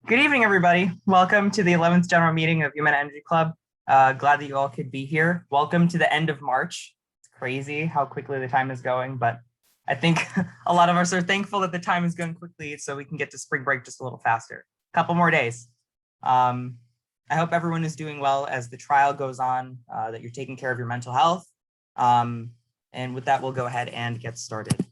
Good evening, everybody. Welcome to the 11th General Meeting of Human Energy Club. Glad that you all could be here. Welcome to the end of March. It's crazy how quickly the time is going, but I think a lot of us are thankful that the time is going quickly so we can get to spring break just a little faster. A couple more days. I hope everyone is doing well as the trial goes on, that you're taking care of your mental health. And with that, we'll go ahead and get started.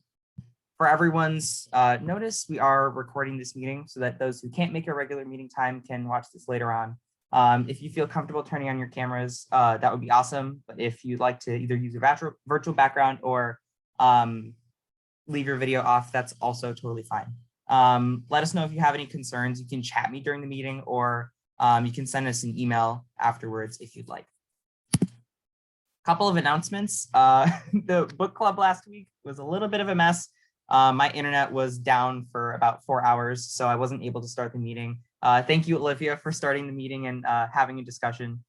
For everyone's notice, we are recording this meeting so that those who can't make a regular meeting time can watch this later on. If you feel comfortable turning on your cameras, that would be awesome. But if you'd like to either use a virtual background or leave your video off, that's also totally fine. Let us know if you have any concerns. You can chat me during the meeting, or you can send us an email afterwards if you'd like. Couple of announcements. The book club last week was a little bit of a mess. My internet was down for about 4 hours, so I wasn't able to start the meeting. Thank you, Olivia, for starting the meeting and having a discussion.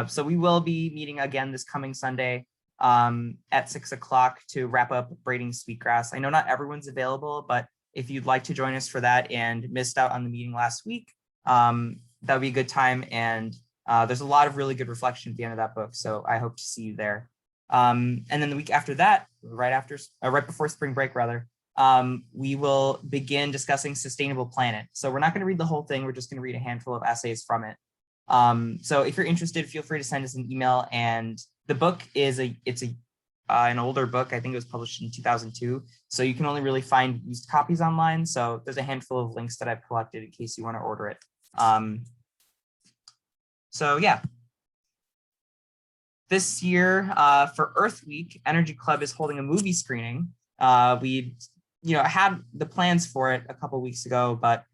So we will be meeting again this coming Sunday at 6 o'clock to wrap up braiding sweetgrass. I know not everyone's available, but if you'd like to join us for that and missed out on the meeting last week, that would be a good time. And there's a lot of really good reflection at the end of that book, so I hope to see you there. And then the week after that, right before spring break, rather, we will begin discussing Sustainable Planet. So we're not going to read the whole thing. We're just going to read a handful of essays from it. So if you're interested, feel free to send us an email. And the book is an older book. I think it was published in 2002. So you can only really find used copies online. So there's a handful of links that I've collected in case you want to order it. So yeah. This year for Earth Week, Energy Club is holding a movie screening. We had the plans for it a couple weeks ago, but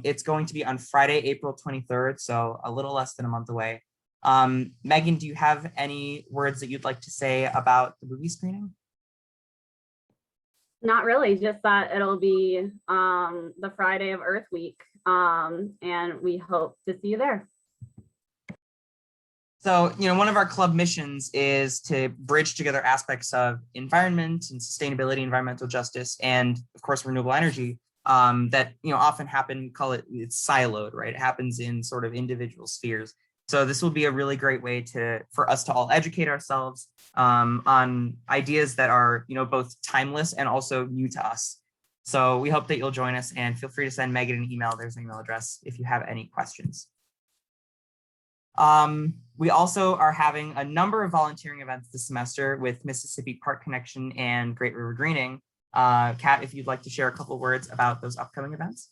it's going to be on Friday, April 23rd, so a little less than a month away. Megan, do you have any words that you'd like to say about the movie screening? Not really, just that it'll be the Friday of Earth Week, and we hope to see you there. So, one of our club missions is to bridge together aspects of environment and sustainability, environmental justice, and of course, renewable energy that, often happen, it's siloed, right? It happens in sort of individual spheres. So this will be a really great way for us to all educate ourselves on ideas that are, both timeless and also new to us. So we hope that you'll join us, and feel free to send Megan an email. There's an email address if you have any questions. We also are having a number of volunteering events this semester with Mississippi Park Connection and Great River Greening. Kat, if you'd like to share a couple words about those upcoming events.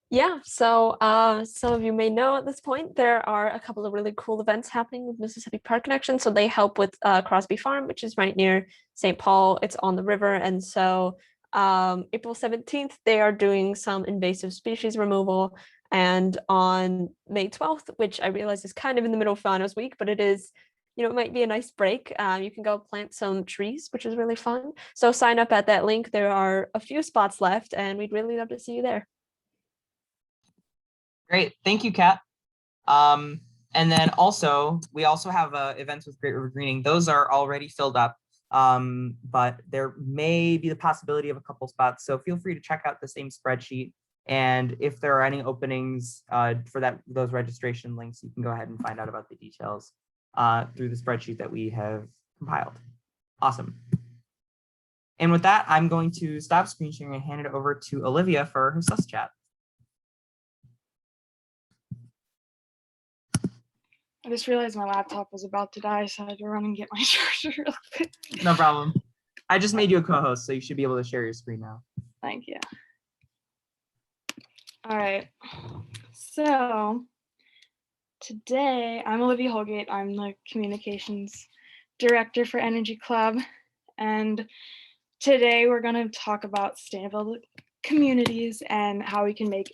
Yeah, so some of you may know at this point, there are a couple of really cool events happening with Mississippi Park Connection. So they help with Crosby Farm, which is right near St. Paul. It's on the river. And so April 17th, they are doing some invasive species removal. And on May 12th, which I realize is kind of in the middle of finals week, but it is, it might be a nice break. You can go plant some trees, which is really fun. So sign up at that link. There are a few spots left, and we'd really love to see you there. Great. Thank you, Kat. And then we also have events with Great River Greening. Those are already filled up, but there may be the possibility of a couple spots. So feel free to check out the same spreadsheet. And if there are any openings for those registration links, you can go ahead and find out about the details through the spreadsheet that we have compiled. Awesome. And with that, I'm going to stop screen sharing and hand it over to Olivia for her Sust chat. I just realized my laptop was about to die, so I had to run and get my charger real quick. No problem. I just made you a co-host, so you should be able to share your screen now. Thank you. All right. So today, I'm Olivia Holgate. I'm the communications director for Energy Club. And today we're going to talk about sustainable communities and how we can make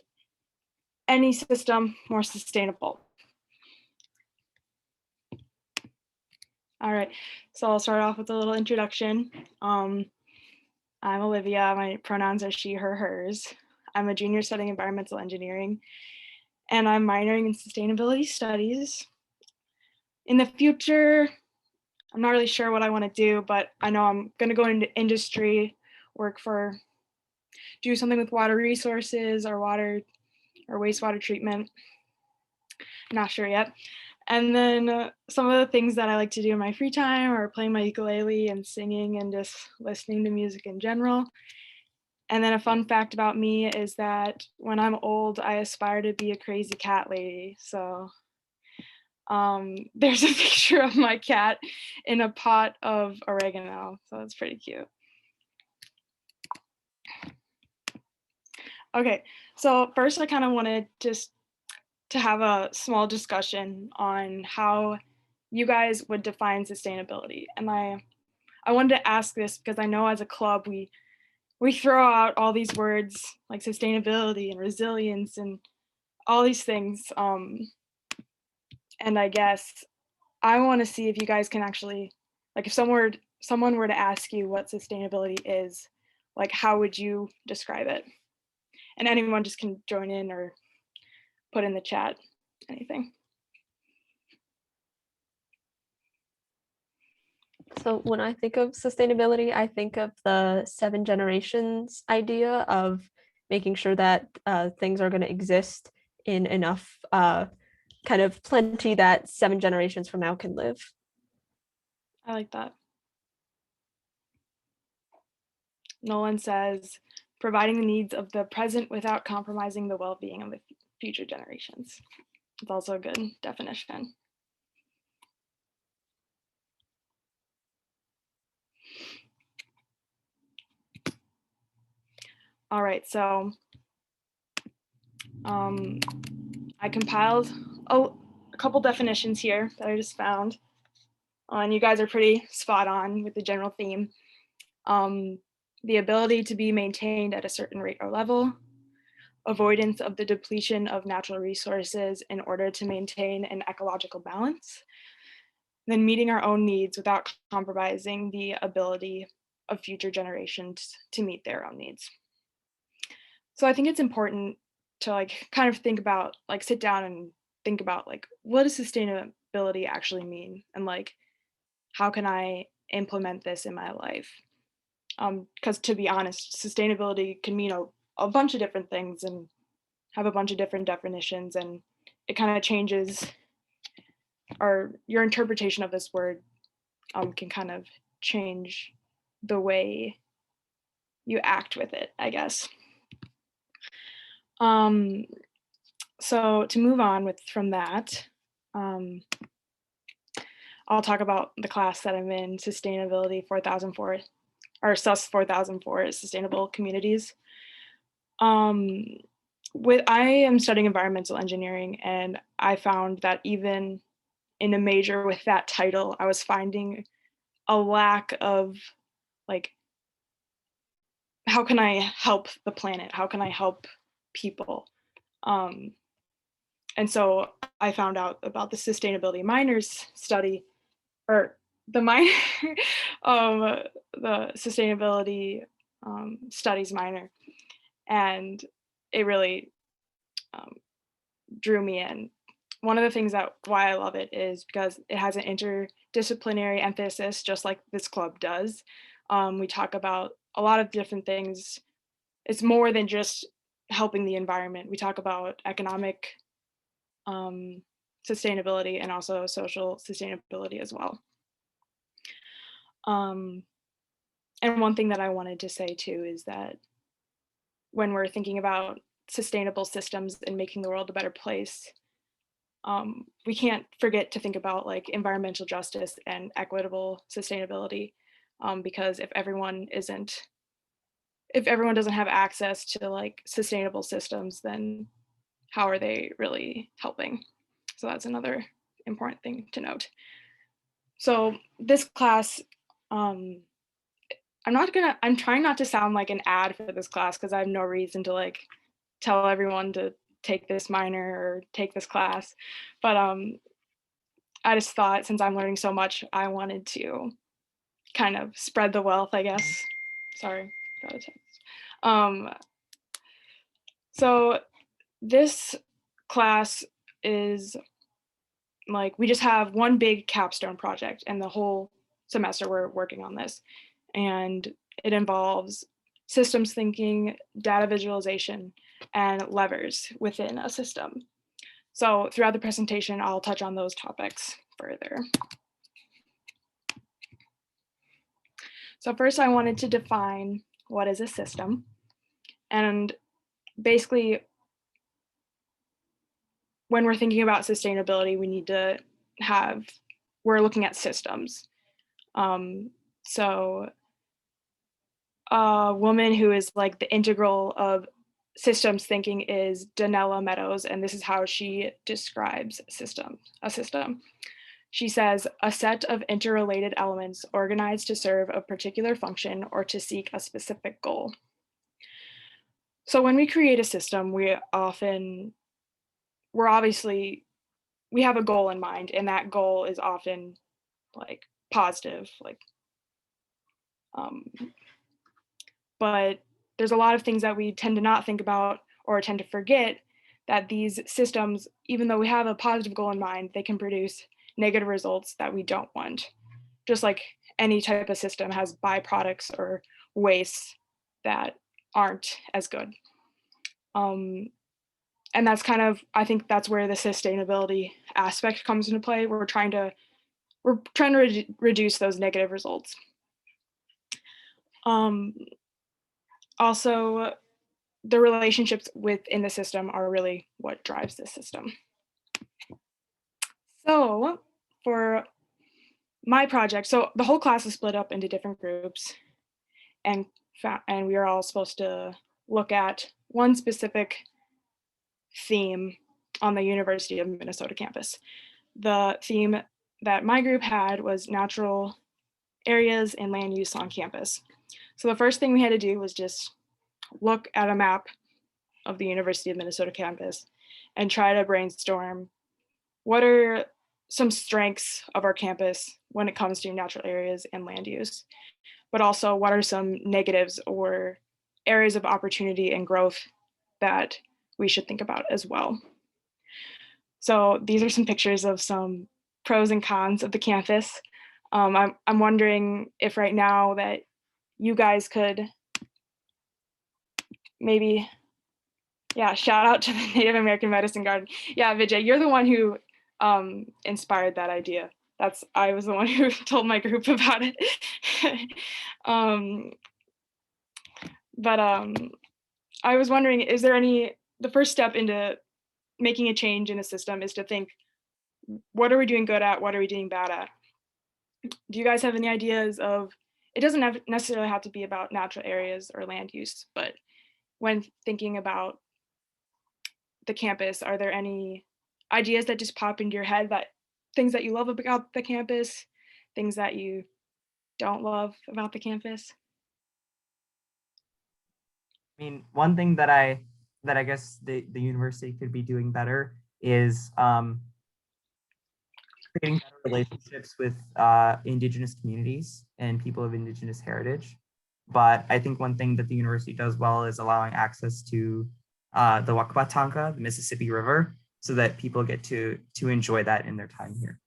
any system more sustainable. All right, so I'll start off with a little introduction. I'm Olivia. My pronouns are she, her, hers. I'm a junior studying environmental engineering, and I'm minoring in sustainability studies. In the future, I'm not really sure what I want to do, but I know I'm going to go into industry, do something with water resources or water or wastewater treatment. Not sure yet. And then some of the things that I like to do in my free time are playing my ukulele and singing and just listening to music in general. And then a fun fact about me is that when I'm old, I aspire to be a crazy cat lady. So there's a picture of my cat in a pot of oregano. So it's pretty cute. Okay, so first I kind of wanted just to have a small discussion on how you guys would define sustainability. And I wanted to ask this because I know as a club we throw out all these words like sustainability and resilience and all these things. And I guess I want to see if you guys can actually, like, if someone were to ask you what sustainability is, like, how would you describe it? And anyone just can join in or put in the chat anything. So when I think of sustainability, I think of the 7 generations idea of making sure that things are going to exist in enough kind of plenty that 7 generations from now can live. I like that. Nolan says, providing the needs of the present without compromising the well-being of the future generations. It's also a good definition. All right, so I compiled a couple definitions here that I just found. And you guys are pretty spot on with the general theme. The ability to be maintained at a certain rate or level, avoidance of the depletion of natural resources in order to maintain an ecological balance, then meeting our own needs without compromising the ability of future generations to meet their own needs. So I think it's important to like kind of think about, like sit down and think about like, what does sustainability actually mean? And like, how can I implement this in my life? Because to be honest, sustainability can mean a bunch of different things and have a bunch of different definitions, and it kind of changes, or your interpretation of this word can kind of change the way you act with it, I guess. So to move on from that, I'll talk about the class that I'm in, Sustainability 4004, or Sust 4004, Sustainable Communities. I am studying environmental engineering, and I found that even in a major with that title, I was finding a lack of like, how can I help the planet? How can I help people? And so I found out about the sustainability minors study, or the minor, the sustainability studies minor, and it really drew me in. One of the things that why I love it is because it has an interdisciplinary emphasis, just like this club does. We talk about a lot of different things. It's more than just helping the environment. We talk about economic sustainability and also social sustainability as well. And one thing that I wanted to say too is that when we're thinking about sustainable systems and making the world a better place, we can't forget to think about like environmental justice and equitable sustainability, because if everyone doesn't have access to like sustainable systems, then how are they really helping? So that's another important thing to note. So this class, I'm trying not to sound like an ad for this class because I have no reason to like tell everyone to take this minor or take this class. But I just thought, since I'm learning so much, I wanted to kind of spread the wealth, I guess. Sorry, got a text. So this class is like, we just have one big capstone project, and the whole semester we're working on this. And it involves systems thinking, data visualization, and levers within a system. So throughout the presentation, I'll touch on those topics further. So first, I wanted to define what is a system. And basically, when we're thinking about sustainability, we need to we're looking at systems. So a woman who is like the integral of systems thinking is Donella Meadows, and this is how she describes a system. She says, a set of interrelated elements organized to serve a particular function or to seek a specific goal. So when we create a system, we have a goal in mind, and that goal is often like positive, but there's a lot of things that we tend to not think about or tend to forget, that these systems, even though we have a positive goal in mind, they can produce negative results that we don't want. Just like any type of system has byproducts or wastes that aren't as good. And that's I think that's where the sustainability aspect comes into play. We're trying to reduce those negative results. Also, the relationships within the system are really what drives the system. So for my project, so the whole class is split up into different groups, and we are all supposed to look at one specific theme on the University of Minnesota campus. The theme that my group had was natural areas and land use on campus. So the first thing we had to do was just look at a map of the University of Minnesota campus and try to brainstorm what are some strengths of our campus when it comes to natural areas and land use, but also what are some negatives or areas of opportunity and growth that we should think about as well. So these are some pictures of some pros and cons of the campus. I'm wondering if right now that you guys could maybe, shout out to the Native American Medicine Garden. Yeah, Vijay, you're the one who inspired that idea. I was the one who told my group about it. But I was wondering, the first step into making a change in a system is to think, what are we doing good at? What are we doing bad at? Do you guys have any ideas of, it doesn't necessarily have to be about natural areas or land use, but when thinking about the campus, are there any ideas that just pop into your head, that things that you love about the campus, things that you don't love about the campus? I mean, one thing that I guess the university could be doing better is creating better relationships with Indigenous communities and people of Indigenous heritage. But I think one thing that the university does well is allowing access to the Wakbatanka, the Mississippi River, so that people get to enjoy that in their time here.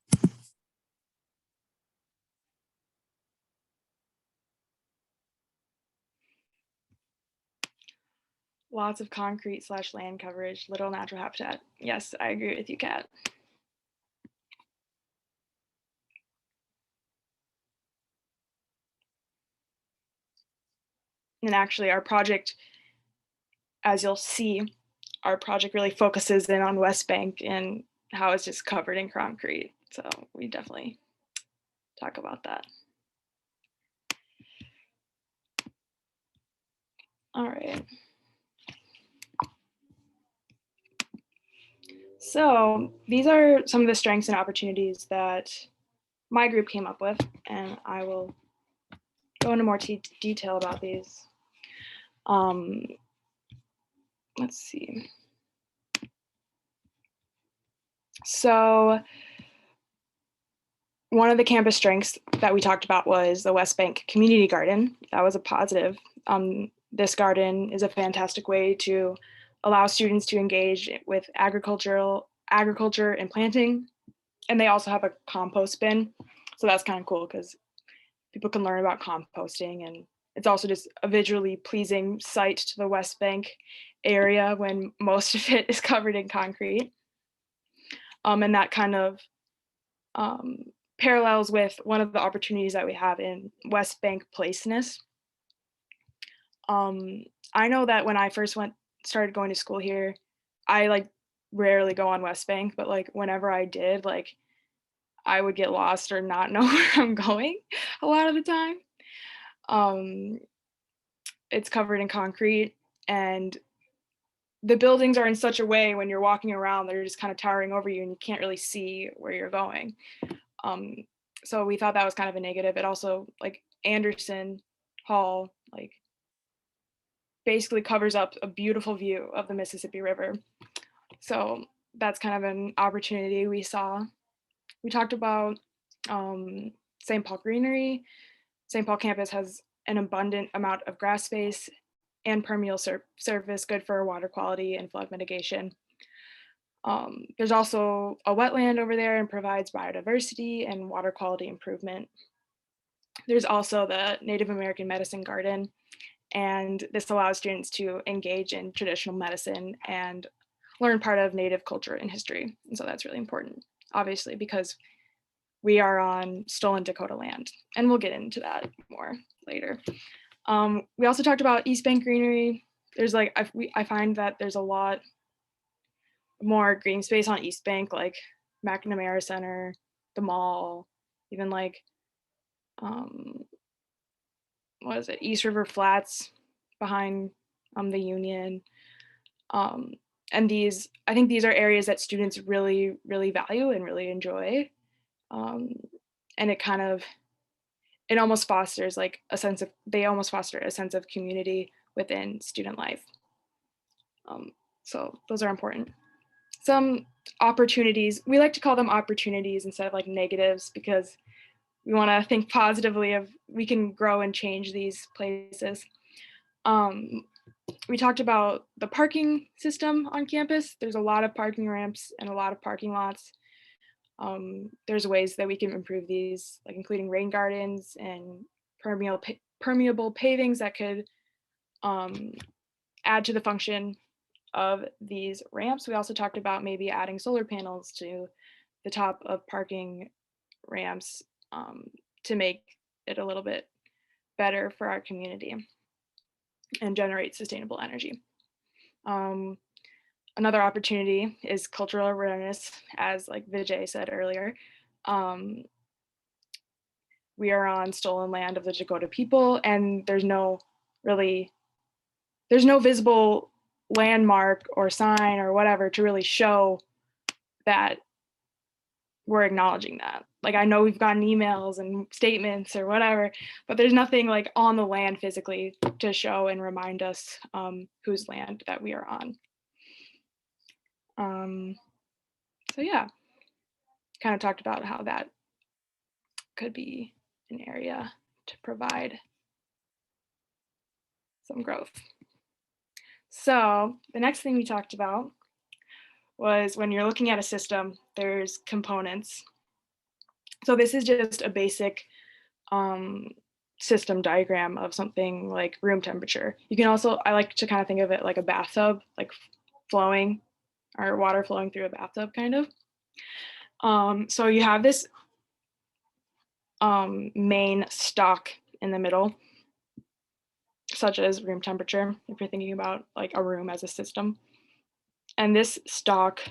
Lots of concrete / land coverage, little natural habitat. Yes, I agree with you, Kat. And actually our project, as you'll see, our project really focuses in on West Bank and how it's just covered in concrete. So we definitely talk about that. All right. So these are some of the strengths and opportunities that my group came up with, and I will go into more detail about these. Let's see. So one of the campus strengths that we talked about was the West Bank Community Garden. That was a positive. This garden is a fantastic way to allow students to engage with agriculture and planting. And they also have a compost bin. So that's kind of cool because people can learn about composting, and it's also just a visually pleasing site to the West Bank area when most of it is covered in concrete. And that kind of parallels with one of the opportunities that we have in West Bank Placeness. I know that when I first started going to school here, I like rarely go on West Bank, but like whenever I did, like I would get lost or not know where I'm going a lot of the time. It's covered in concrete, and the buildings are in such a way when you're walking around, they're just kind of towering over you and you can't really see where you're going. So we thought that was kind of a negative. It also, like Anderson Hall, like basically covers up a beautiful view of the Mississippi River. So that's kind of an opportunity we saw. We talked about St. Paul Greenery. St. Paul campus has an abundant amount of grass space and permeable surface, good for water quality and flood mitigation. There's also a wetland over there and provides biodiversity and water quality improvement. There's also the Native American Medicine Garden, and this allows students to engage in traditional medicine and learn part of Native culture and history. And so that's really important, obviously, because we are on stolen Dakota land, and we'll get into that more later. We also talked about East Bank Greenery. There's like, I find that there's a lot more green space on East Bank, like McNamara Center, the mall, even like, what is it, East River Flats behind the Union. And I think these are areas that students really, really value and really enjoy. And it almost fosters like they almost foster a sense of community within student life. So those are important. Some opportunities, we like to call them opportunities instead of like negatives, because we want to think positively of we can grow and change these places. We talked about the parking system on campus. There's a lot of parking ramps and a lot of parking lots. There's ways that we can improve these, like including rain gardens and permeable pavings that could add to the function of these ramps. We also talked about maybe adding solar panels to the top of parking ramps to make it a little bit better for our community and generate sustainable energy. Another opportunity is cultural awareness, as like Vijay said earlier. We are on stolen land of the Dakota people, and there's no visible landmark or sign or whatever to really show that we're acknowledging that. Like, I know we've gotten emails and statements or whatever, but there's nothing like on the land physically to show and remind us whose land that we are on. So yeah, kind of talked about how that could be an area to provide some growth. So the next thing we talked about was when you're looking at a system, there's components. So this is just a basic system diagram of something like room temperature. You can also, I like to kind of think of it like a bathtub, like flowing or water flowing through a bathtub kind of. So you have this main stock in the middle, such as room temperature, if you're thinking about like a room as a system. And this stocks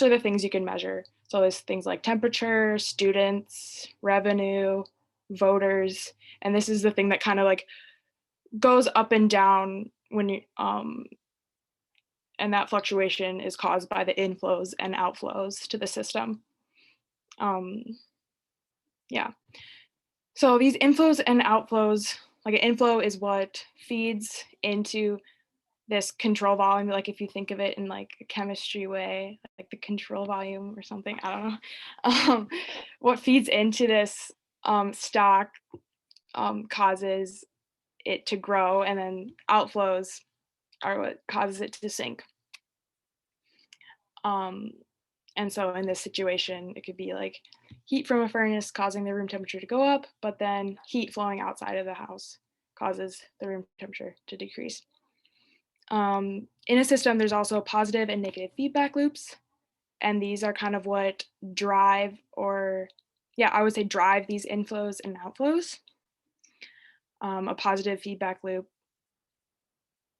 are the things you can measure. So there's things like temperature, students, revenue, voters, and this is the thing that kind of like goes up and down when you and that fluctuation is caused by the inflows and outflows to the system. Yeah. So these inflows and outflows, like an inflow is what feeds into this control volume, like if you think of it in like a chemistry way, like the control volume or something, I don't know. What feeds into this stock causes it to grow, and then outflows are what causes it to sink. And so in this situation, it could be like heat from a furnace causing the room temperature to go up, but then heat flowing outside of the house causes the room temperature to decrease. In a system, there's also positive and negative feedback loops. And these are kind of what drive I would say drive these inflows and outflows. A positive feedback loop,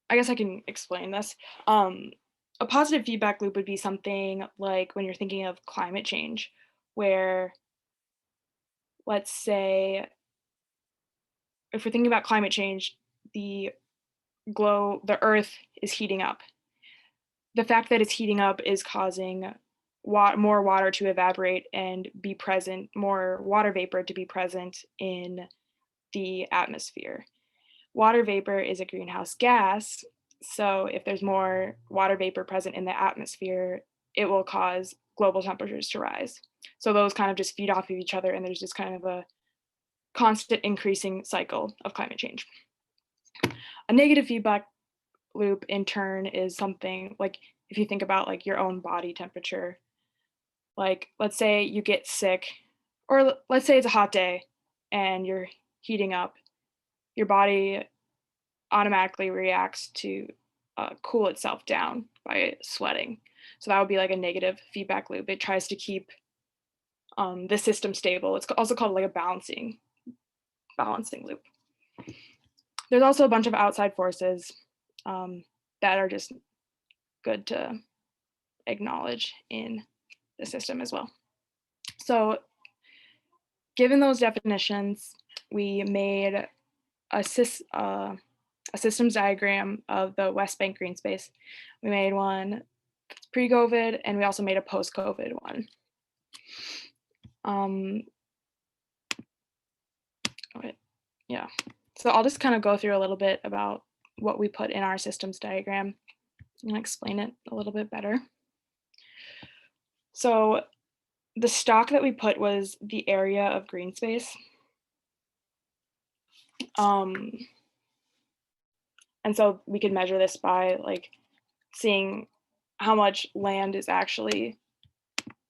I guess I can explain this. A positive feedback loop would be something like when you're thinking of climate change, where let's say if we're thinking about climate change, the earth is heating up. The fact that it's heating up is causing more water to evaporate and be present, more water vapor to be present in the atmosphere. Water vapor is a greenhouse gas, so if there's more water vapor present in the atmosphere, it will cause global temperatures to rise. So those kind of just feed off of each other, and there's just kind of a constant increasing cycle of climate change. A negative feedback loop in turn is something like if you think about like your own body temperature, like let's say you get sick, or let's say it's a hot day and you're heating up, your body automatically reacts to cool itself down by sweating. So that would be like a negative feedback loop. It tries to keep the system stable. It's also called like a balancing loop. There's also a bunch of outside forces that are just good to acknowledge in the system as well. So given those definitions, we made a systems diagram of the West Bank green space. We made one pre-COVID, and we also made a post-COVID one. Yeah, so I'll just kind of go through a little bit about what we put in our systems diagram and explain it a little bit better. So the stock that we put was the area of green space. And so we could measure this by like seeing how much land is actually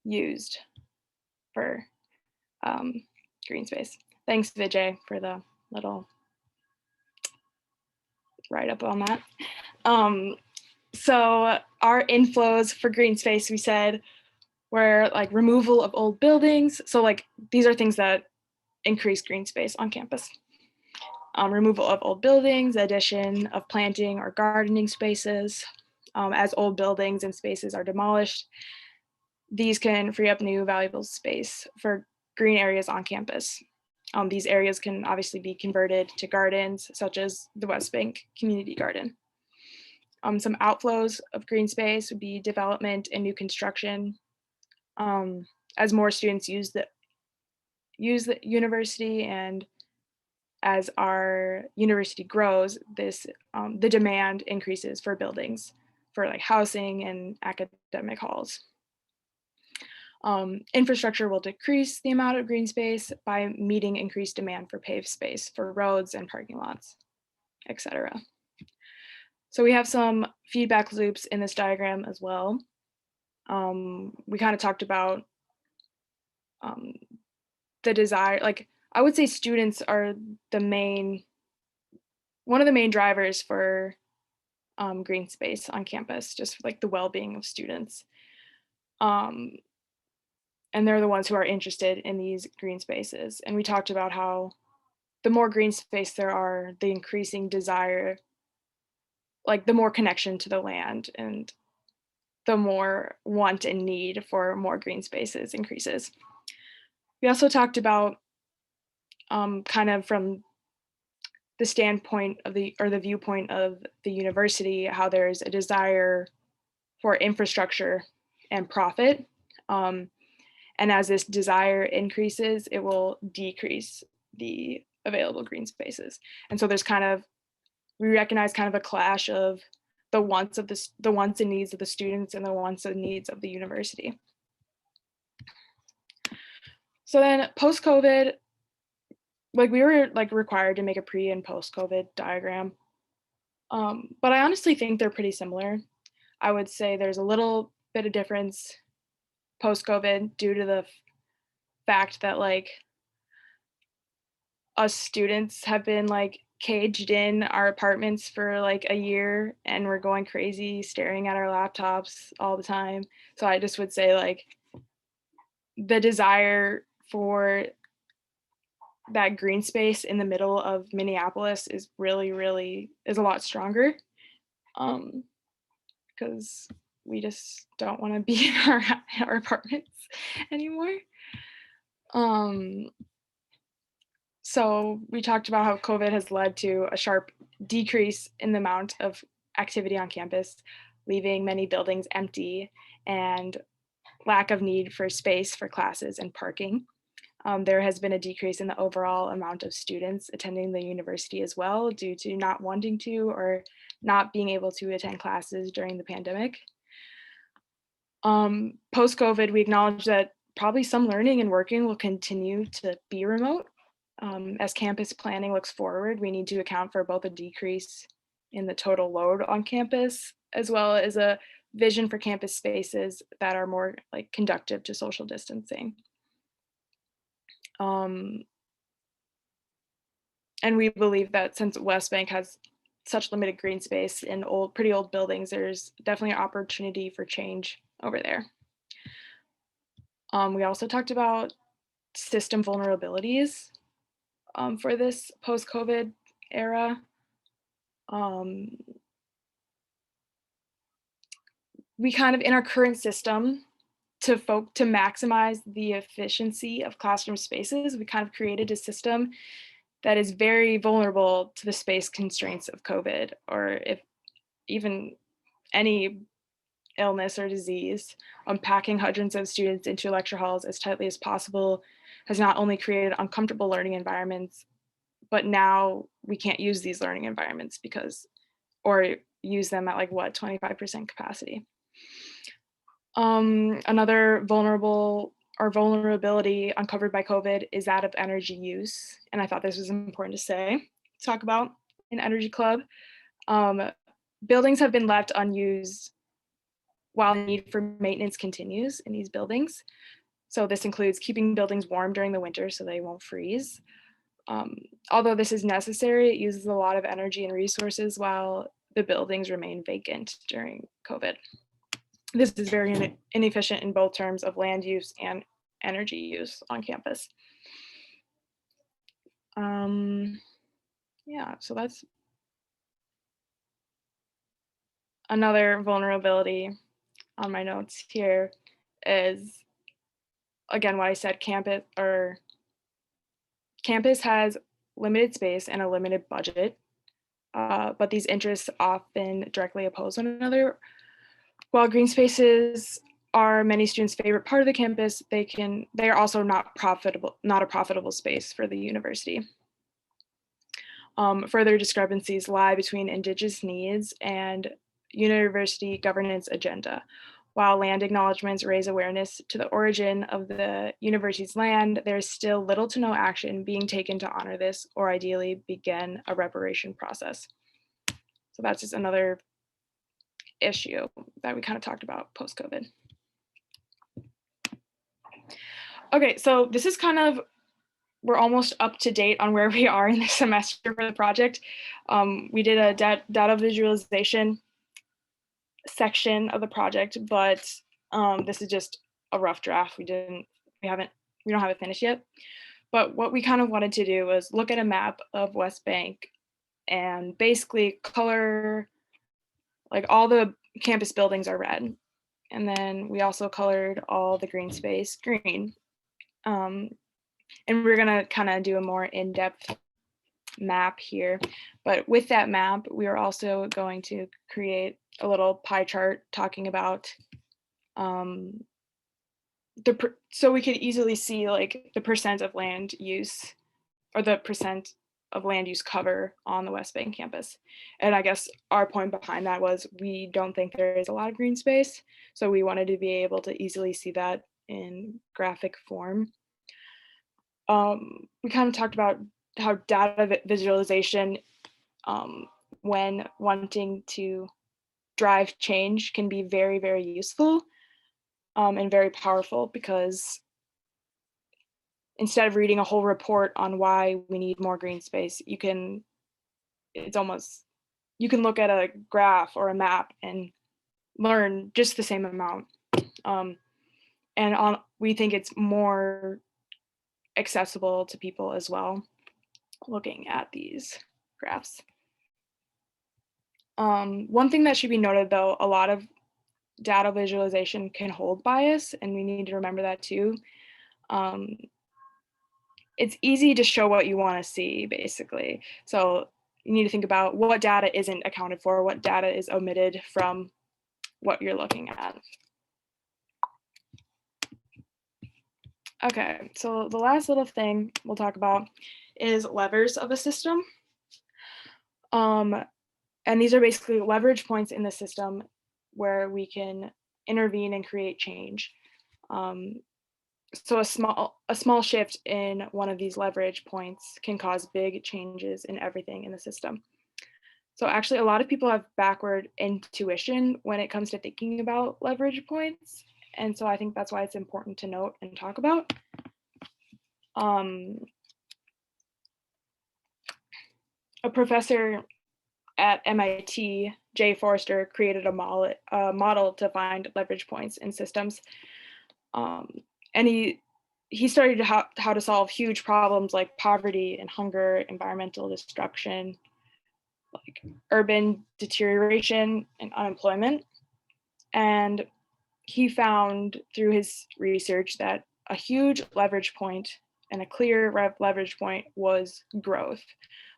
used for green space. Thanks, Vijay, for the little write-up on that. So our inflows for green space, we said, were like removal of old buildings. So like these are things that increase green space on campus. Removal of old buildings, addition of planting or gardening spaces. As old buildings and spaces are demolished, these can free up new valuable space for green areas on campus. These areas can obviously be converted to gardens, such as the West Bank Community Garden. Some outflows of green space would be development and new construction. As more students use the university, and as our university grows, the demand increases for buildings, for like housing and academic halls. Infrastructure will decrease the amount of green space by meeting increased demand for paved space for roads and parking lots, etc. So we have some feedback loops in this diagram as well. We kind of talked about the desire, like I would say students are one of the main drivers for green space on campus, just like the well-being of students. And they're the ones who are interested in these green spaces. And we talked about how the more green space there are, the increasing desire, like the more connection to the land, and the more want and need for more green spaces increases. We also talked about kind of from the standpoint of the viewpoint of the university, how there's a desire for infrastructure and profit. And as this desire increases, it will decrease the available green spaces. And so we recognize kind of a clash of the wants and needs of the students and the wants and needs of the university. So then post-COVID, like we were like required to make a pre and post-COVID diagram. But I honestly think they're pretty similar. I would say there's a little bit of difference post-COVID due to the fact that like us students have been like caged in our apartments for like a year and we're going crazy staring at our laptops all the time. So I just would say like the desire for that green space in the middle of Minneapolis is really is a lot stronger, because we just don't want to be in our apartments anymore. So we talked about how COVID has led to a sharp decrease in the amount of activity on campus, leaving many buildings empty and lack of need for space for classes and parking. There has been a decrease in the overall amount of students attending the university as well due to not wanting to or not being able to attend classes during the pandemic. Post-COVID, we acknowledge that probably some learning and working will continue to be remote. As campus planning looks forward, we need to account for both a decrease in the total load on campus, as well as a vision for campus spaces that are more like conducive to social distancing. And we believe that since West Bank has such limited green space in pretty old buildings, there's definitely an opportunity for change over there. We also talked about system vulnerabilities for this post-COVID era. We kind of, in our current system, to maximize the efficiency of classroom spaces, we kind of created a system that is very vulnerable to the space constraints of COVID, or if even any illness or disease. Packing hundreds of students into lecture halls as tightly as possible has not only created uncomfortable learning environments, but now we can't use these learning environments or use them at like what, 25% capacity. Another vulnerability uncovered by COVID is that of energy use. And I thought this was important to talk about in Energy Club. Buildings have been left unused while the need for maintenance continues in these buildings. So this includes keeping buildings warm during the winter so they won't freeze. Although this is necessary, it uses a lot of energy and resources while the buildings remain vacant during COVID. This is very inefficient in both terms of land use and energy use on campus. Yeah, so that's another vulnerability on my notes here is, again, what I said, campus has limited space and a limited budget, but these interests often directly oppose one another. While green spaces are many students' favorite part of the campus, they are also not a profitable space for the university. Further discrepancies lie between Indigenous needs and university governance agenda. While land acknowledgements raise awareness to the origin of the university's land, there is still little to no action being taken to honor this or ideally begin a reparation process. So that's just another issue that we kind of talked about post-COVID. Okay, so this is kind of, we're almost up to date on where we are in the semester for the project. We did a data visualization section of the project, but this is just a rough draft. We don't have it finished yet. But what we kind of wanted to do was look at a map of West Bank and basically color, like all the campus buildings are red. And then we also colored all the green space green. And we're gonna kind of do a more in-depth map here. But with that map, we are also going to create a little pie chart talking about so we could easily see like the percent of land use or the percent of land use cover on the West Bank campus. And I guess our point behind that was we don't think there is a lot of green space. So we wanted to be able to easily see that in graphic form. We kind of talked about how data visualization, when wanting to drive change, can be very, very useful and very powerful, because instead of reading a whole report on why we need more green space, you can it's almost, you can look at a graph or a map and learn just the same amount. We think it's more accessible to people as well, looking at these graphs. One thing that should be noted though, a lot of data visualization can hold bias, and we need to remember that too. It's easy to show what you want to see, basically. So you need to think about what data isn't accounted for, what data is omitted from what you're looking at. Okay, so the last little thing we'll talk about is levers of a system. And these are basically leverage points in the system where we can intervene and create change. So a small shift in one of these leverage points can cause big changes in everything in the system. So actually, a lot of people have backward intuition when it comes to thinking about leverage points. And so I think that's why it's important to note and talk about. A professor at MIT, Jay Forrester, created a model to find leverage points in systems. And he studied how to solve huge problems like poverty and hunger, environmental destruction, like urban deterioration and unemployment. And he found through his research that a huge leverage point and a clear leverage point was growth,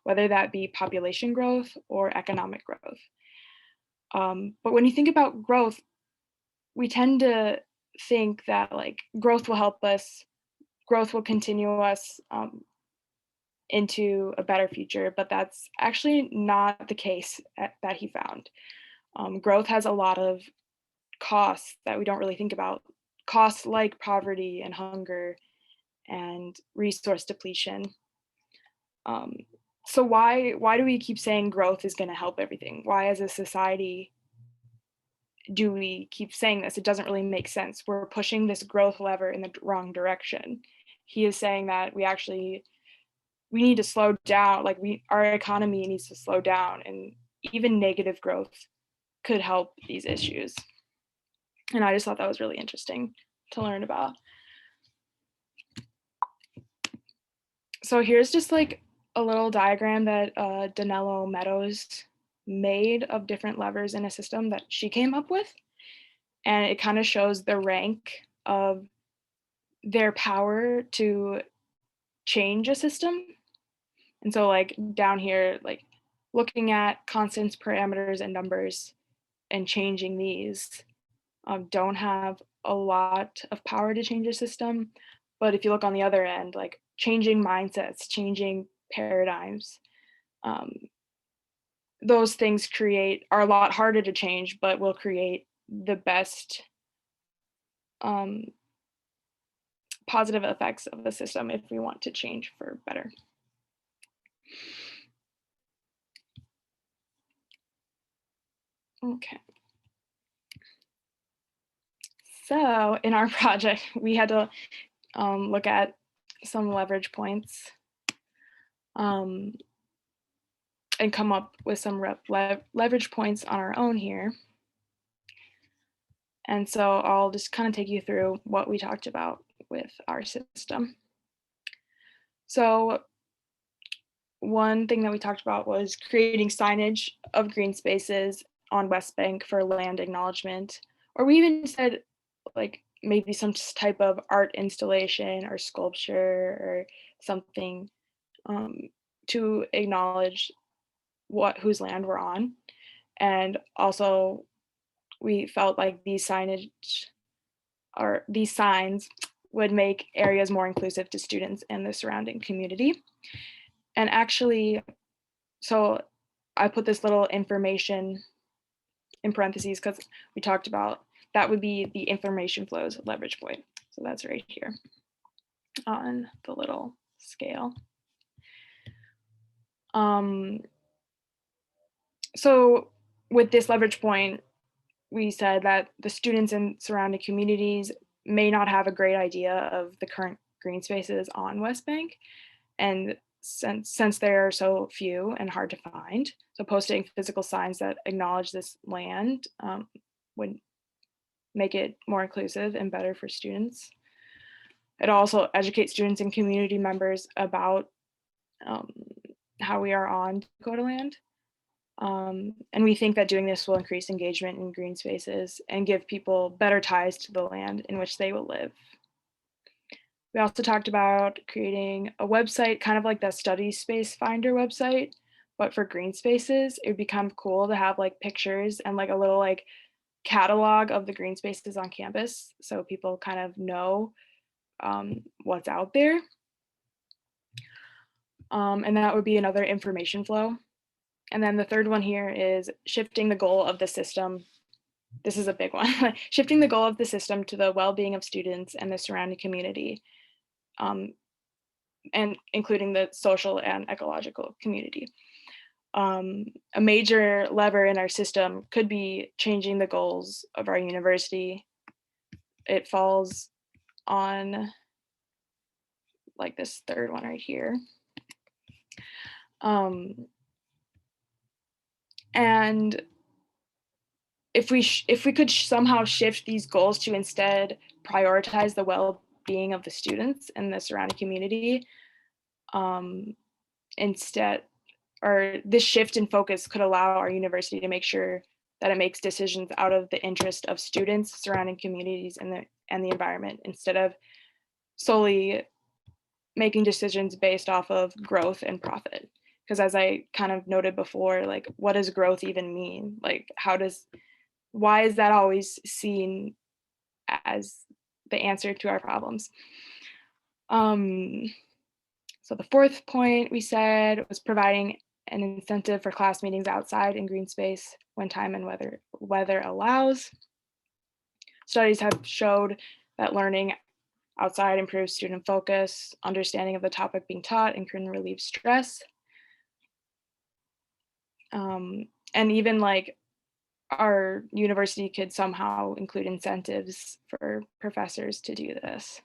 whether that be population growth or economic growth. But when you think about growth, we tend to think that like growth will help us, growth will continue us into a better future, but that's actually not the case that he found. Growth has a lot of costs that we don't really think about, costs like poverty and hunger and resource depletion. So why do we keep saying growth is going to help everything? Why as a society do we keep saying this? It doesn't really make sense. We're pushing this growth lever in the wrong direction. He is saying that we need to slow down, like our economy needs to slow down, and even negative growth could help these issues. And I just thought that was really interesting to learn about. So here's just like a little diagram that Danilo Meadows made of different levers in a system that she came up with. And it kind of shows the rank of their power to change a system. And so like down here, like looking at constants, parameters, and numbers and changing these don't have a lot of power to change a system. But if you look on the other end, like changing mindsets, changing paradigms, those things are a lot harder to change, but will create the best positive effects of the system if we want to change for better. Okay. So in our project, we had to look at some leverage points and come up with some leverage points on our own here. And so I'll just kind of take you through what we talked about with our system. So one thing that we talked about was creating signage of green spaces on West Bank for land acknowledgement, or we even said like maybe some type of art installation or sculpture or something to acknowledge whose land we're on. And also we felt like these signs would make areas more inclusive to students and the surrounding community. And actually, so I put this little information in parentheses because we talked about that would be the information flows leverage point. So that's right here on the little scale. So with this leverage point, we said that the students in surrounding communities may not have a great idea of the current green spaces on West Bank. And since there are so few and hard to find. So posting physical signs that acknowledge this land would make it more inclusive and better for students. It also educates students and community members about how we are on Dakota land. And we think that doing this will increase engagement in green spaces and give people better ties to the land in which they will live. We also talked about creating a website, kind of like the Study Space Finder website, but for green spaces. It would become cool to have like pictures and like a little like catalog of the green spaces on campus, so people kind of know what's out there. And that would be another information flow. And then the third one here is shifting the goal of the system. This is a big one. Shifting the goal of the system to the well-being of students and the surrounding community, and including the social and ecological community. A major lever in our system could be changing the goals of our university. It falls on like this third one right here. And if we could somehow shift these goals to instead prioritize the well-being of the students and the surrounding community, instead, or this shift in focus could allow our university to make sure that it makes decisions out of the interest of students, surrounding communities, and the environment, instead of solely making decisions based off of growth and profit. Because as I kind of noted before, like, what does growth even mean? Like, why is that always seen as the answer to our problems? So the fourth point we said was providing an incentive for class meetings outside in green space when time and weather allows. Studies have showed that learning outside improves student focus, understanding of the topic being taught, and can relieve stress. And even like our university could somehow include incentives for professors to do this.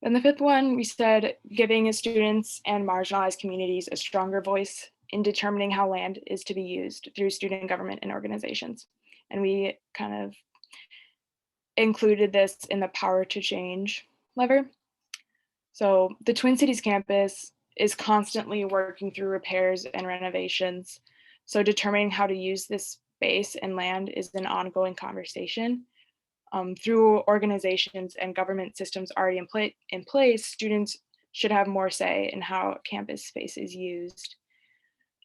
And the fifth one, we said giving students and marginalized communities a stronger voice in determining how land is to be used through student government and organizations. And we kind of included this in the power to change lever. So the Twin Cities campus is constantly working through repairs and renovations. So determining how to use this space and land is an ongoing conversation. Through organizations and government systems already in place, students should have more say in how campus space is used.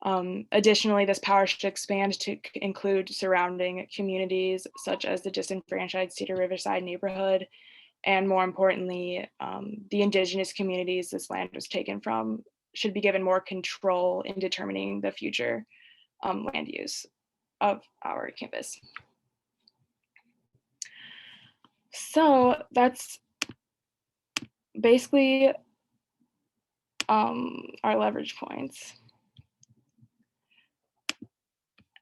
Additionally, this power should expand to include surrounding communities, such as the disenfranchised Cedar Riverside neighborhood, and more importantly, the indigenous communities this land was taken from should be given more control in determining the future land use of our campus. So that's basically our leverage points.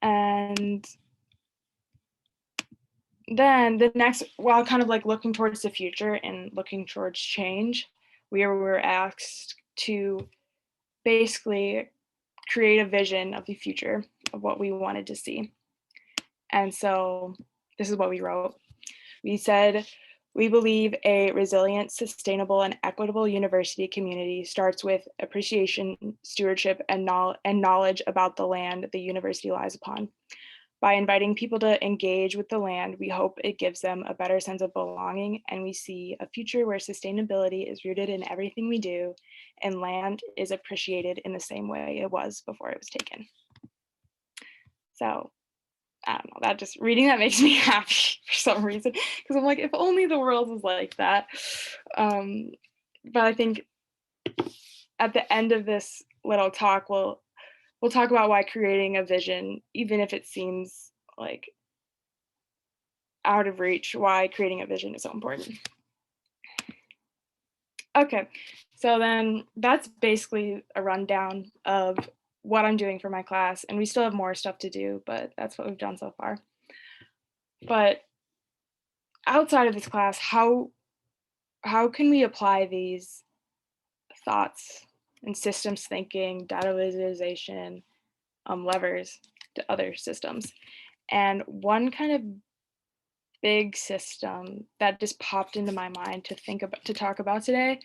And then the next, while kind of like looking towards the future and looking towards change, we were asked to basically create a vision of the future of what we wanted to see. And so this is what we wrote. We said, we believe a resilient, sustainable, and equitable university community starts with appreciation, stewardship, and knowledge about the land the university lies upon. By inviting people to engage with the land, we hope it gives them a better sense of belonging, and we see a future where sustainability is rooted in everything we do, and land is appreciated in the same way it was before it was taken. So I don't know, that just reading that makes me happy for some reason, because I'm like, if only the world was like that. But I think at the end of this little talk, we'll talk about why creating a vision, even if it seems like out of reach, why creating a vision is so important. Okay, so then that's basically a rundown of what I'm doing for my class, and we still have more stuff to do, but that's what we've done so far. But outside of this class, how can we apply these thoughts and systems thinking, data visualization, levers to other systems. And one kind of big system that just popped into my mind to talk about today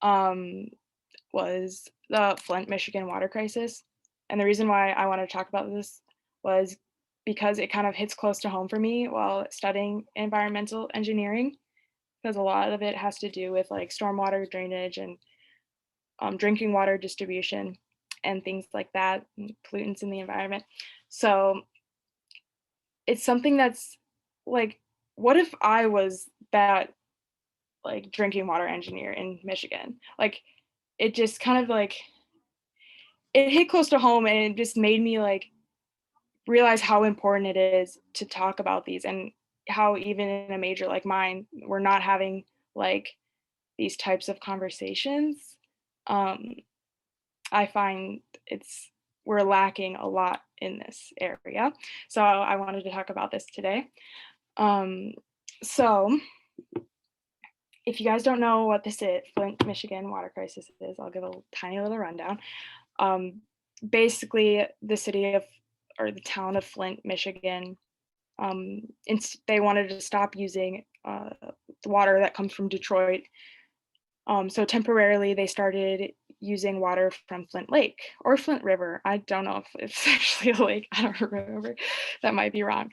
was the Flint, Michigan water crisis. And the reason why I want to talk about this was because it kind of hits close to home for me while studying environmental engineering, because a lot of it has to do with like stormwater drainage and drinking water distribution and things like that, and pollutants in the environment. So it's something that's like, what if I was that like drinking water engineer in Michigan? Like, it just kind of like, it hit close to home, and it just made me like realize how important it is to talk about these, and how even in a major like mine, we're not having like these types of conversations. I find we're lacking a lot in this area. So I wanted to talk about this today. So if you guys don't know what this is, Flint, Michigan water crisis is, I'll give a tiny little rundown. Basically, the city of, or the town of Flint, Michigan, they wanted to stop using the water that comes from Detroit. So temporarily, they started using water from Flint Lake or Flint River. I don't know if it's actually a lake. I don't remember. That might be wrong.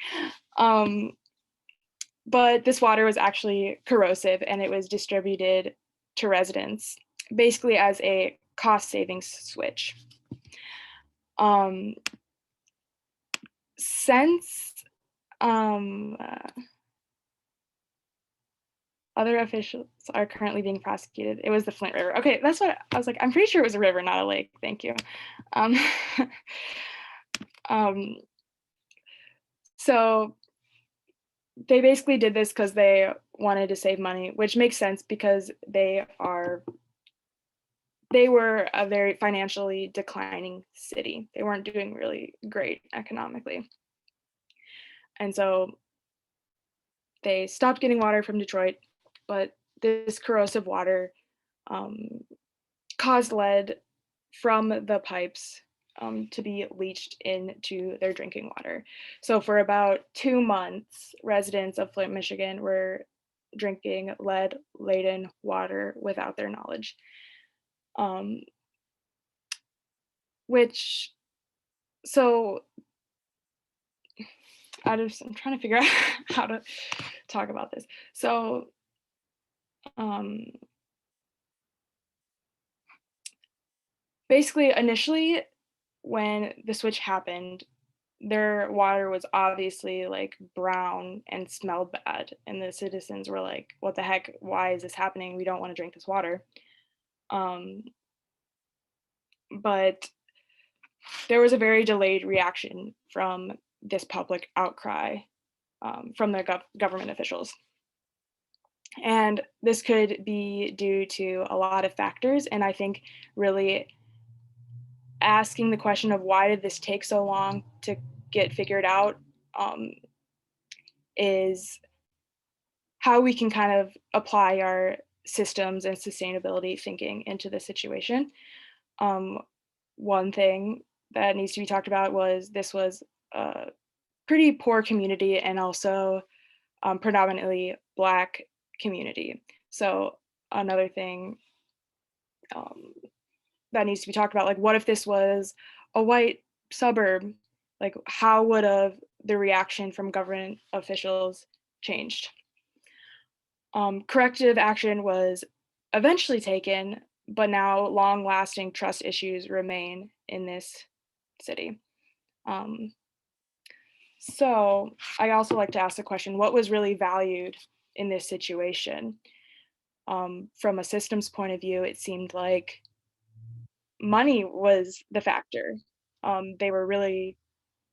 But this water was actually corrosive, and it was distributed to residents basically as a cost savings switch. Since other officials are currently being prosecuted. It was the Flint River. Okay, that's what I was like. I'm pretty sure it was a river, not a lake. Thank you. So they basically did this because they wanted to save money, which makes sense because they were a very financially declining city. They weren't doing really great economically. And so they stopped getting water from Detroit, but this corrosive water caused lead from the pipes to be leached into their drinking water. So for about 2 months, residents of Flint, Michigan were drinking lead-laden water without their knowledge. So I'm trying to figure out how to talk about this. So basically, initially, when the switch happened, their water was obviously like brown and smelled bad, and the citizens were like, what the heck, why is this happening? We don't want to drink this water. But there was a very delayed reaction from this public outcry from the government officials. And this could be due to a lot of factors, and I think really asking the question of why did this take so long to get figured out is how we can kind of apply our systems and sustainability thinking into the situation. One thing that needs to be talked about was this was a pretty poor community, and also predominantly Black community. So another thing that needs to be talked about, like, what if this was a white suburb? Like, how would the reaction from government officials changed? Corrective action was eventually taken, but now long-lasting trust issues remain in this city. So I also like to ask the question, what was really valued in this situation? From a systems point of view, it seemed like money was the factor. They were really,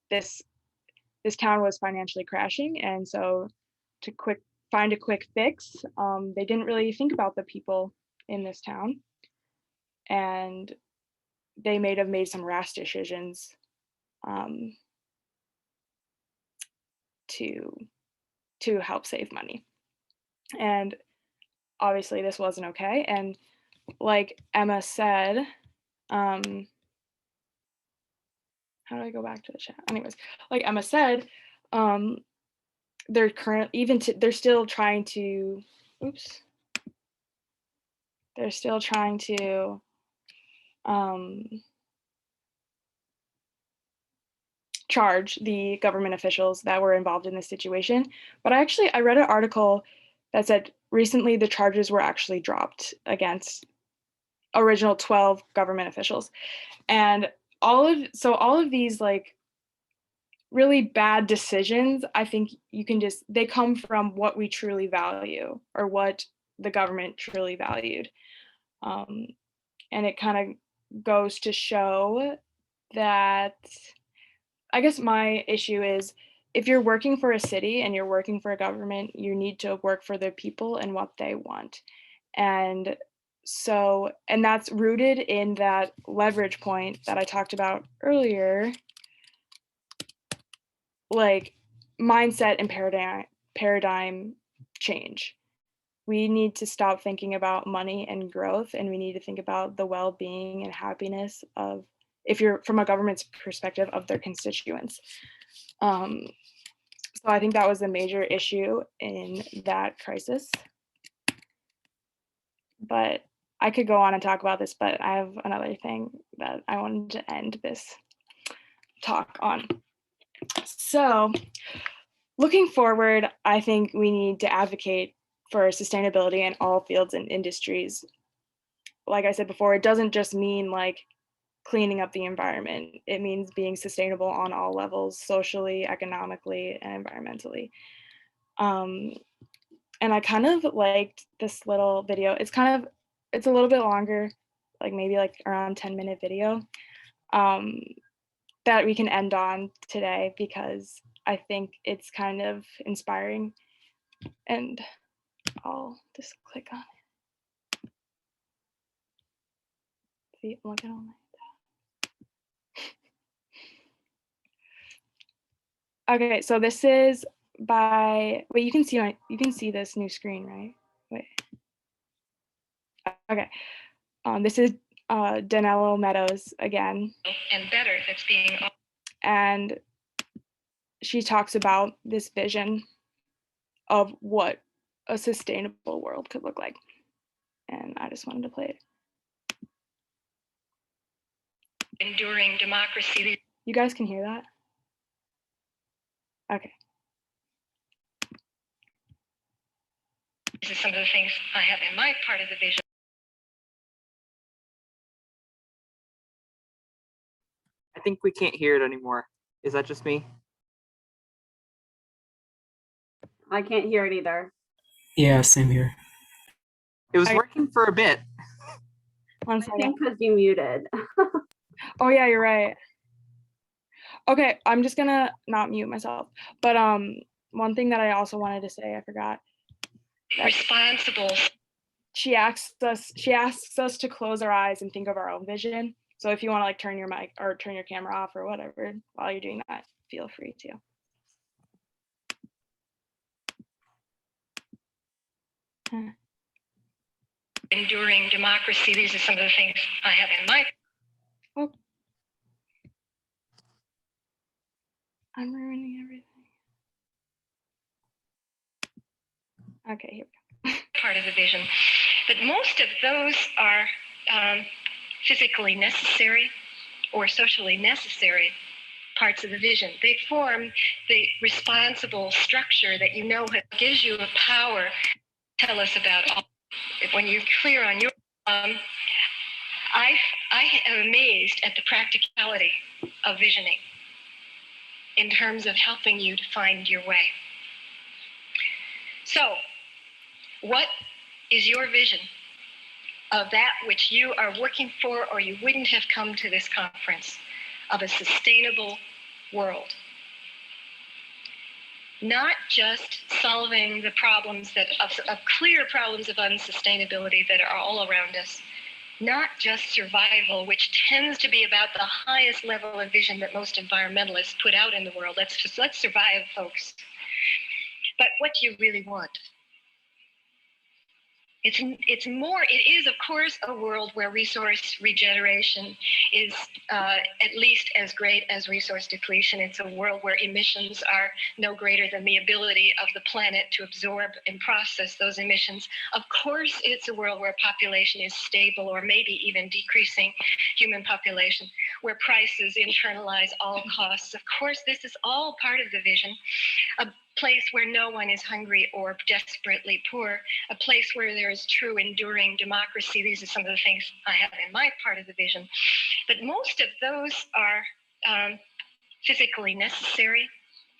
this town was financially crashing, and so to find a quick fix, they didn't really think about the people in this town, and they may have made some rash decisions to help save money. And obviously this wasn't okay. And like Emma said, How do I go back to the chat? Anyways, like Emma said, they're they're still trying to, oops. They're still trying to charge the government officials that were involved in this situation. But I read an article that said recently the charges were actually dropped against original 12 government officials. And all of these like really bad decisions, I think they come from what we truly value or what the government truly valued. And it kind of goes to show that, I guess my issue is, if you're working for a city and you're working for a government, you need to work for the people and what they want. And that's rooted in that leverage point that I talked about earlier, like mindset and paradigm change. We need to stop thinking about money and growth, and we need to think about the well-being and happiness of, if you're from a government's perspective, of their constituents. So I think that was a major issue in that crisis. But I could go on and talk about this, but I have another thing that I wanted to end this talk on. So looking forward, I think we need to advocate for sustainability in all fields and industries. Like I said before, it doesn't just mean like cleaning up the environment. It means being sustainable on all levels, socially, economically, and environmentally. And I kind of liked this little video. It's a little bit longer, like maybe like around 10-minute video, that we can end on today, because I think it's kind of inspiring. And I'll just click on it. See, I'm looking on that. Okay, so this is by, wait, you can see this new screen, right? Wait. Okay. This is Danilo Meadows again. And better that's being. And she talks about this vision of what a sustainable world could look like. And I just wanted to play it. Enduring democracy. You guys can hear that? Okay. These are some of the things I have in my part of the vision. I think we can't hear it anymore. Is that just me? I can't hear it either. Yeah, same here. It was working for a bit. One I second. think because you muted. Oh yeah, you're right. Okay, I'm just gonna not mute myself. But one thing that I also wanted to say, I forgot. Responsible. She asks us to close our eyes and think of our own vision. So if you want to like turn your mic or turn your camera off or whatever while you're doing that, feel free to. Enduring democracy. These are some of the things I have in my. Oh. I'm ruining everything. Okay, here we go. Part of the vision. But most of those are physically necessary or socially necessary parts of the vision. They form the responsible structure that gives you a power. Tell us about all. When you're clear on your, I am amazed at the practicality of visioning in terms of helping you to find your way. So, what is your vision of that which you are working for, or you wouldn't have come to this conference, of a sustainable world? Not just solving the problems of clear problems of unsustainability that are all around us, not just survival, which tends to be about the highest level of vision that most environmentalists put out in the world. Let's survive, folks. But what you really want It is, of course, a world where resource regeneration is at least as great as resource depletion. It's a world where emissions are no greater than the ability of the planet to absorb and process those emissions. Of course, it's a world where population is stable or maybe even decreasing human population, where prices internalize all costs. Of course, this is all part of the vision. A place where no one is hungry or desperately poor, a place where there is true enduring democracy. These are some of the things I have in my part of the vision. But most of those are physically necessary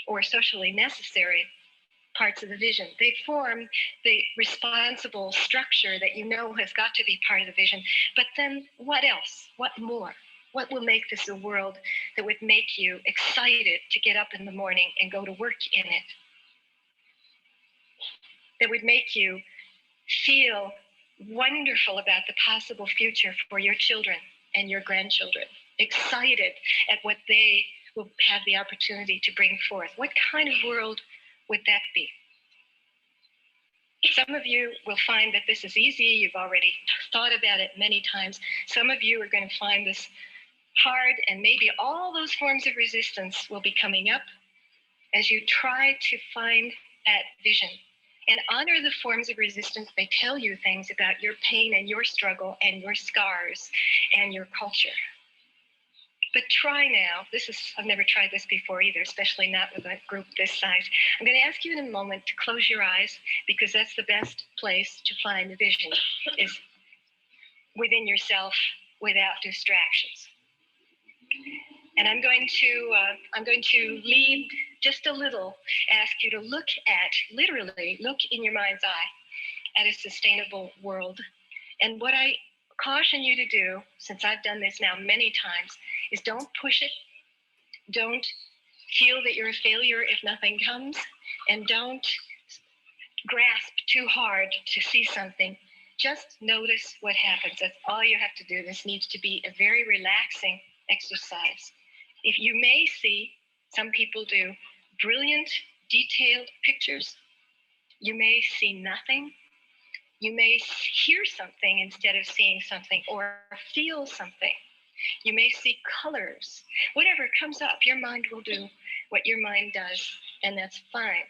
or socially necessary parts of the vision. They form the responsible structure that you know has got to be part of the vision. But then what else? What more? What will make this a world that would make you excited to get up in the morning and go to work in it? That would make you feel wonderful about the possible future for your children and your grandchildren, excited at what they will have the opportunity to bring forth. What kind of world would that be? Some of you will find that this is easy. You've already thought about it many times. Some of you are going to find this hard, and maybe all those forms of resistance will be coming up as you try to find that vision. And honor the forms of resistance. They tell you things about your pain and your struggle and your scars and your culture. But try now. I've never tried this before either, especially not with a group this size. I'm going to ask you in a moment to close your eyes, because that's the best place to find the vision, is within yourself without distractions. And I'm going to lead just a little, ask you to literally look in your mind's eye at a sustainable world. And what I caution you to do, since I've done this now many times, is don't push it. Don't feel that you're a failure if nothing comes, and don't grasp too hard to see something. Just notice what happens. That's all you have to do. This needs to be a very relaxing exercise. If you may see, some people do, brilliant, detailed pictures. You may see nothing. You may hear something instead of seeing something, or feel something. You may see colors. Whatever comes up, your mind will do what your mind does, and that's fine.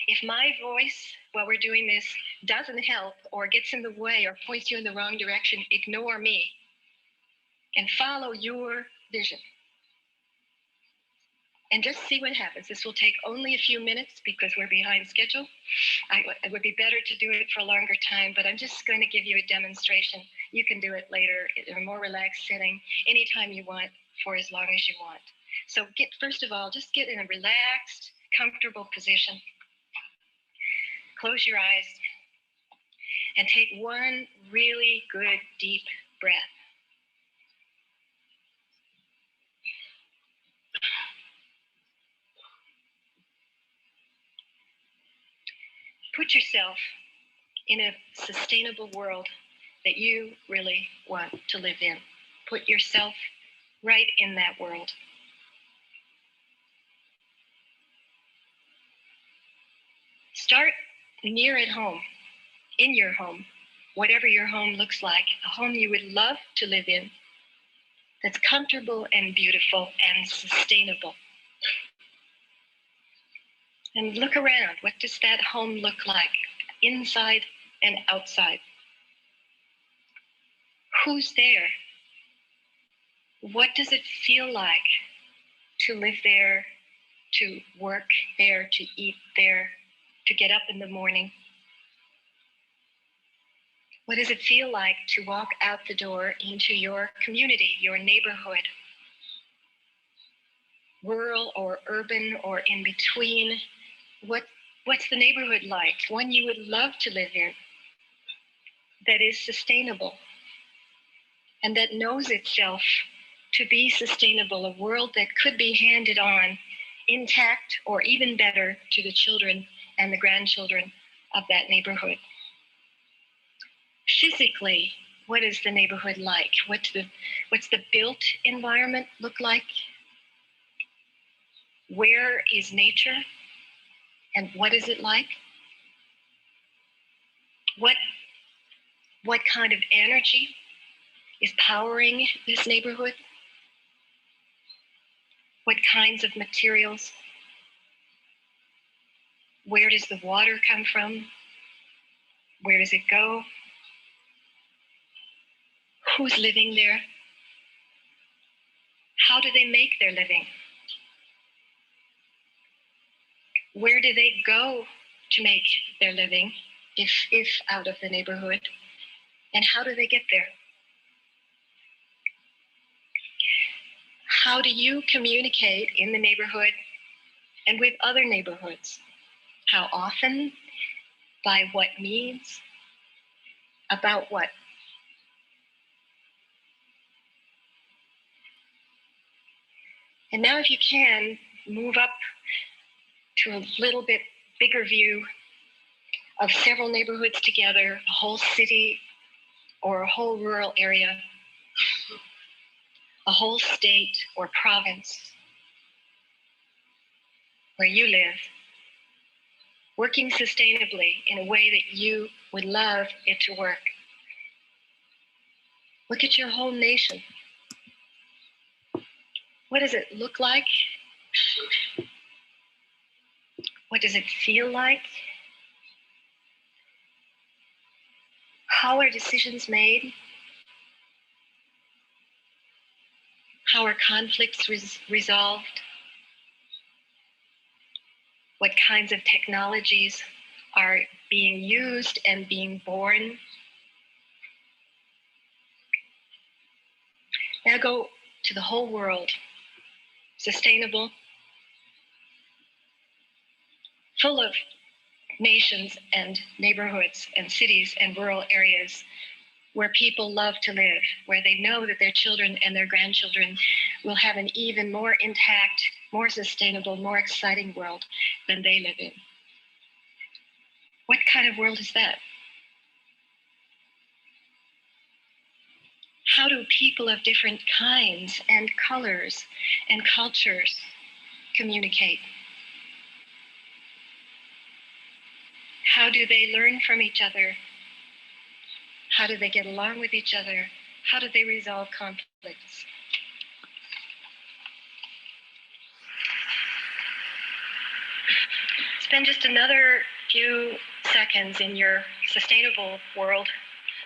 If my voice while we're doing this doesn't help or gets in the way or points you in the wrong direction, ignore me and follow your vision. And just see what happens. This will take only a few minutes because we're behind schedule. It would be better to do it for a longer time, but I'm just going to give you a demonstration. You can do it later in a more relaxed setting, anytime you want, for as long as you want. So first of all, just get in a relaxed, comfortable position. Close your eyes and take one really good deep breath. Put yourself in a sustainable world that you really want to live in. Put yourself right in that world. Start near at home, in your home, whatever your home looks like, a home you would love to live in, that's comfortable and beautiful and sustainable. And look around. What does that home look like, inside and outside? Who's there? What does it feel like to live there, to work there, to eat there, to get up in the morning? What does it feel like to walk out the door into your community, your neighborhood? Rural or urban or in between? What's the neighborhood like? One you would love to live in, that is sustainable and that knows itself to be sustainable, a world that could be handed on intact or even better to the children and the grandchildren of that neighborhood. Physically, what is the neighborhood like? What's the built environment look like? Where is nature? And what is it like? What What kind of energy is powering this neighborhood? What kinds of materials? Where does the water come from? Where does it go? Who's living there? How do they make their living? Where do they go to make their living, if out of the neighborhood? And how do they get there? How do you communicate in the neighborhood and with other neighborhoods? How often? By what means? About what? And now, if you can, move up to a little bit bigger view of several neighborhoods together, a whole city or a whole rural area, a whole state or province where you live, working sustainably in a way that you would love it to work. Look at your whole nation. What does it look like? What does it feel like? How are decisions made? How are conflicts resolved? What kinds of technologies are being used and being born? Now go to the whole world, sustainable, full of nations and neighborhoods and cities and rural areas where people love to live, where they know that their children and their grandchildren will have an even more intact, more sustainable, more exciting world than they live in. What kind of world is that? How do people of different kinds and colors and cultures communicate? How do they learn from each other? How do they get along with each other? How do they resolve conflicts? Spend just another few seconds in your sustainable world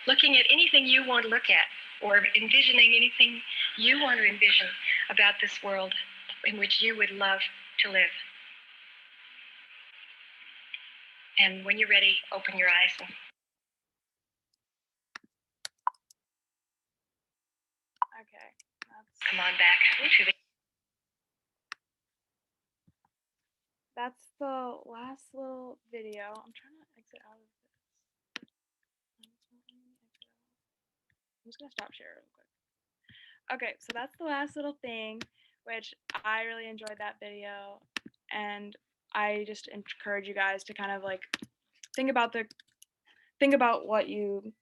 looking at anything you want to look at, or envisioning anything you want to envision about this world in which you would love to live. And when you're ready, open your eyes. Okay. Come on back to the That's the last little video. I'm trying to exit out of this. I'm just gonna stop share real quick. Okay, so that's the last little thing, which I really enjoyed that video, and I just encourage you guys to kind of like think about what you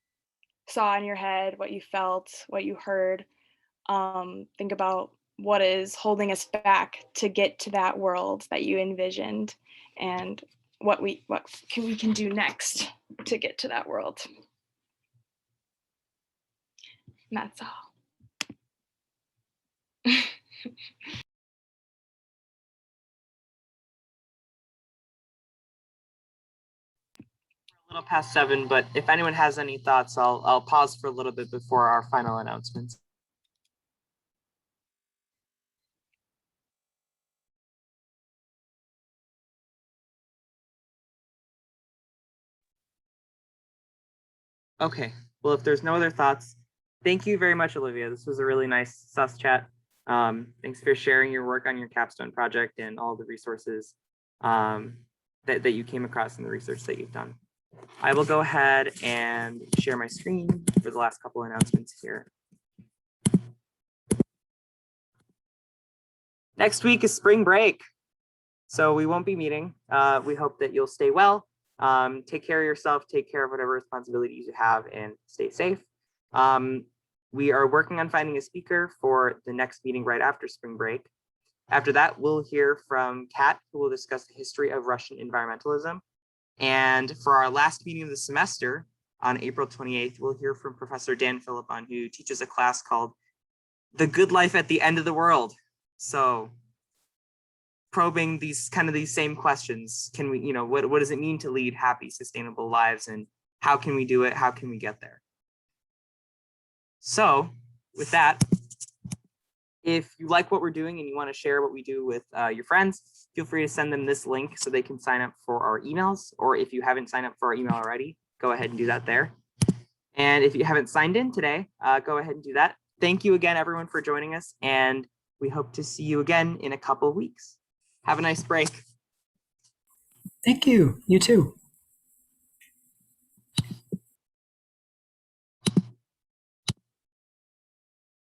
saw in your head, what you felt, what you heard. Think about what is holding us back to get to that world that you envisioned, and what we can do next to get to that world. And that's all. A little past 7, but if anyone has any thoughts, I'll pause for a little bit before our final announcements. Okay, well, if there's no other thoughts, thank you very much, Olivia. This was a really nice Sust chat. Thanks for sharing your work on your capstone project and all the resources that you came across in the research that you've done. I will go ahead and share my screen for the last couple of announcements here. Next week is spring break, so we won't be meeting. We hope that you'll stay well. Take care of yourself, take care of whatever responsibilities you have, and stay safe. We are working on finding a speaker for the next meeting right after spring break. After that, we'll hear from Kat, who will discuss the history of Russian environmentalism. And for our last meeting of the semester, on April 28th, we'll hear from Professor Dan Philippon, who teaches a class called The Good Life at the End of the World. So probing these same questions. Can we, what does it mean to lead happy, sustainable lives, and how can we do it? How can we get there? So with that, if you like what we're doing and you want to share what we do with your friends, feel free to send them this link so they can sign up for our emails. Or if you haven't signed up for our email already, go ahead and do that there. And if you haven't signed in today, go ahead and do that. Thank you again, everyone, for joining us. And we hope to see you again in a couple of weeks. Have a nice break. Thank you. You too.